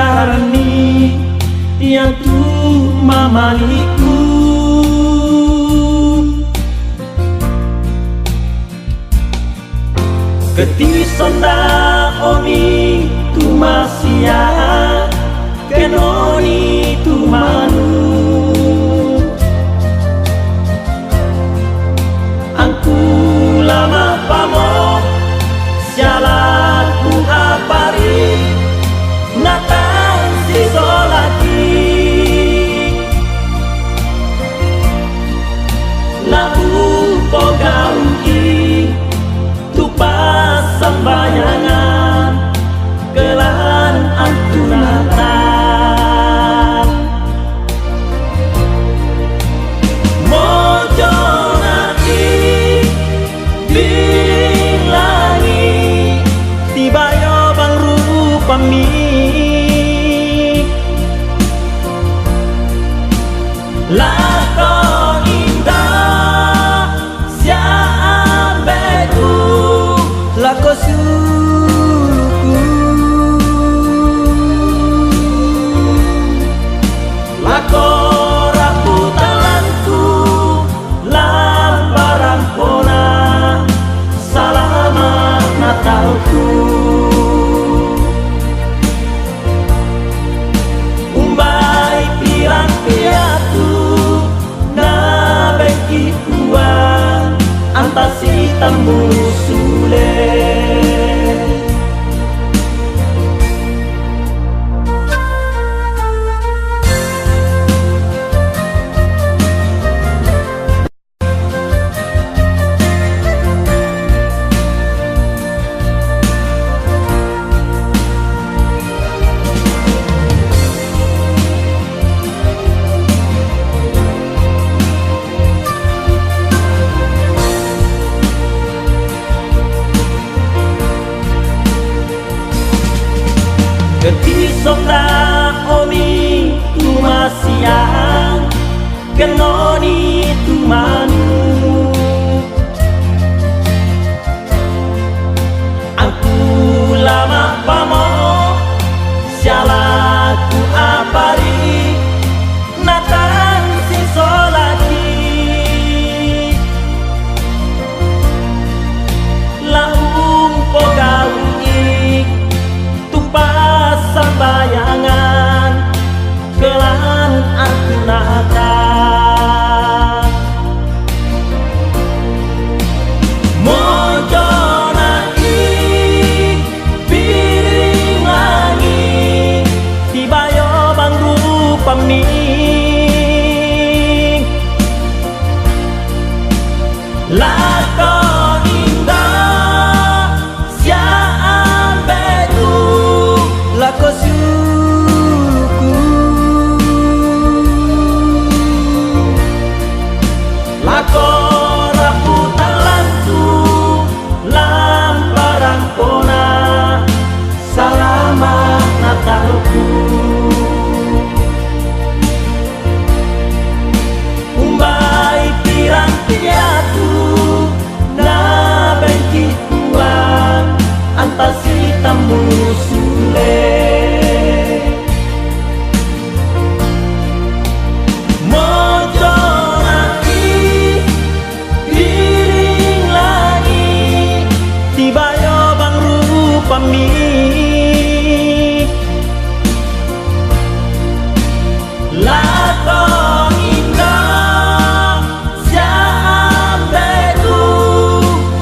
karni yang tu mamaliku keti sonda omi tu masia kenoni tu manu angku lama pamo sialat ku apari natang si solaki labu pogauki tu pas sembayangan kelan antunatan mojo naki bilangi tibayo bang rupami lakon indah siambeku lako suruku lako raputalanku lambaran pona salamat natalku umbai pirang piatu na beki kuat antasi tamu sule keti sonda omi tu masiang kenoni tu manu aku lama pamo sialaku apari natang si solaki laung pogawi tupas sambayangan kelan antunatan mojo naki piring langi tibayo bang rupami lakon indah siambeku lako suruku lako raputalanku lamparan pona salamat natalku umbai pirang piatu na bengki kuat antasi tamu sule mojo naki piring lagi tibayo bang rupami lakon indah siambeku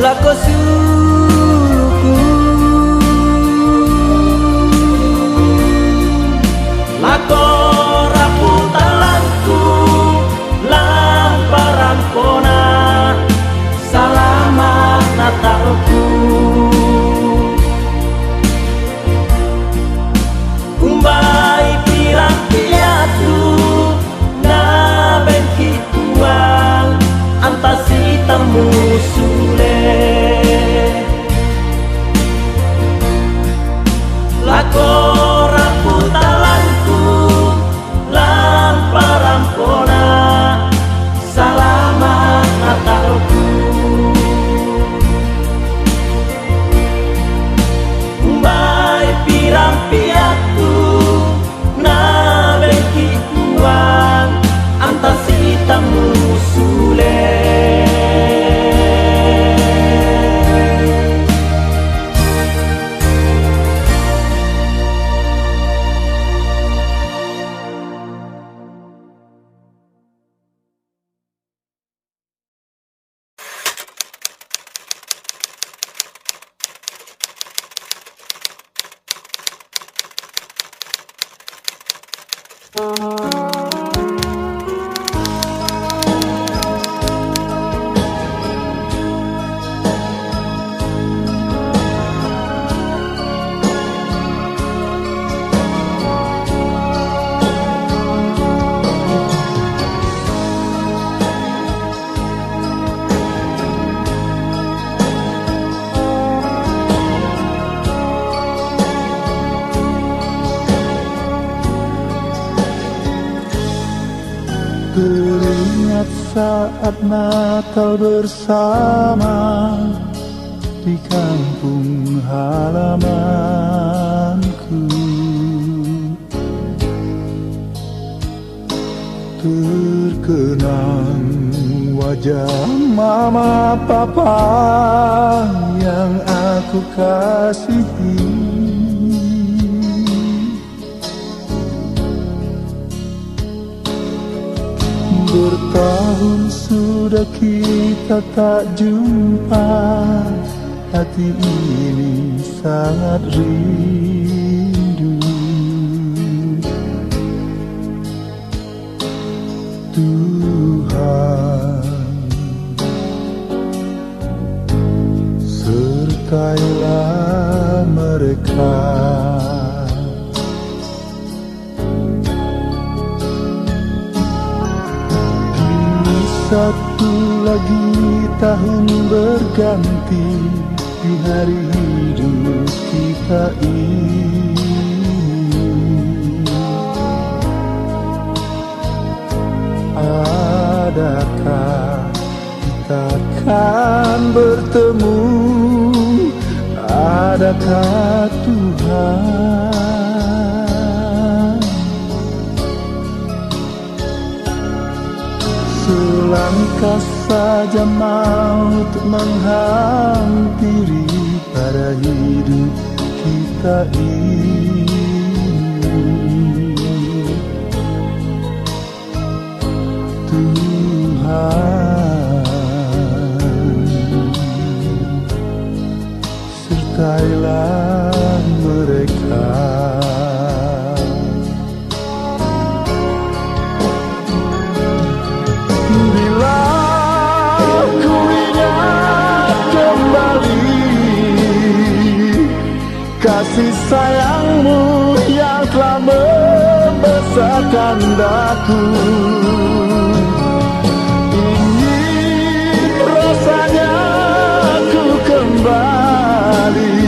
lako suruku lako raputalanku lamparan pona salamat natalku umbai pirang piatu na bengki tuang antasi tamu sule lako raputalanku lamparan pona salamat natalku umbai pirang piatu saat Natal bersama di kampung halamanku. Terkenang wajah mama papa yang aku kasihi. Bertahun sudah kita tak jumpa, hati ini sangat rindu. Tuhan, sertailah mereka. Satu lagi tahun berganti di hari hidup kita ini. Adakah kita akan bertemu? Adakah Tuhan? Selangkah saja maut menghampiri pada hidup kita ini. Tuhan, sertailah mereka. Kasih sayangmu yang telah membesarkan daku, ingin rasanya ku kembali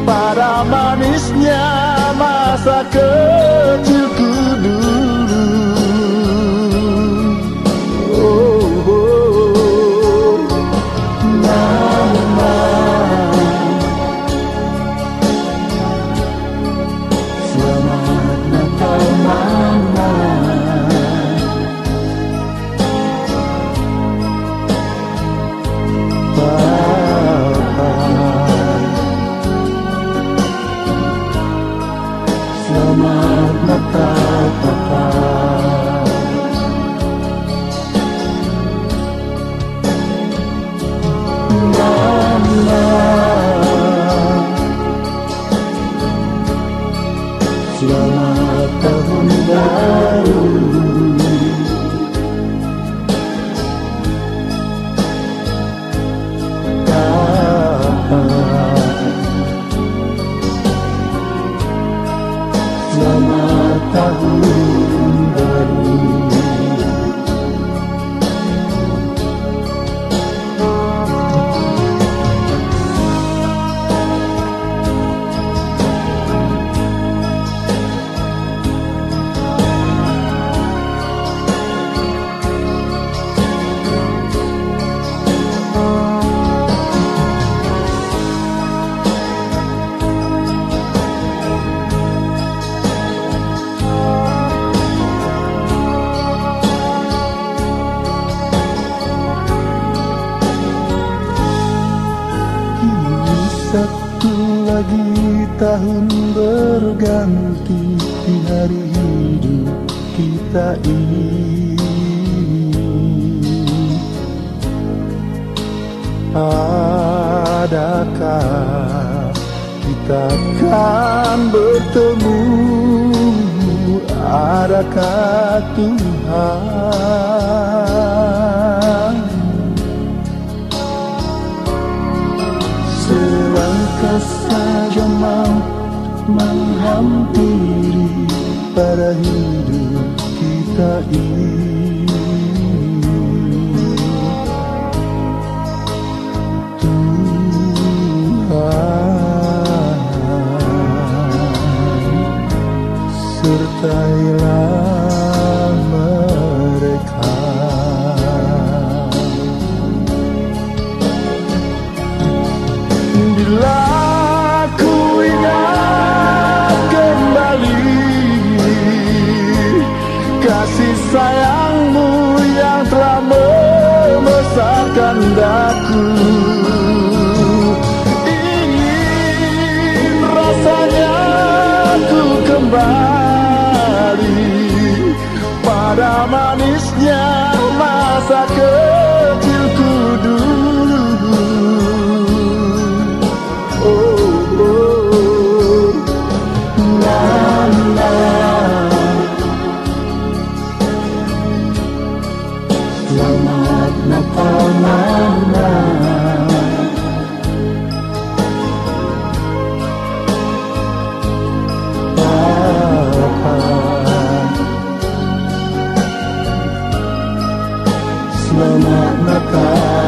pada manisnya masa kecilku dulu. Oh, oh, mama, selamat Natal mama. Papa, selamat Natal papa. Mama, selamat tahun baru. Papa, selamat tahun baru. Satu lagi tahun berganti di hari hidup kita ini. Adakah kita akan bertemu? Adakah Tuhan? Selangkah saja maut menghampiri pada hidup kita ini. Tuhan, sertailah mereka. tandaku. Ingin rasanya ku kembali pada manisnya masa kecilku dulu. Oh, oh, Nana, selamat Natal Nana. Papa, selamat Natal.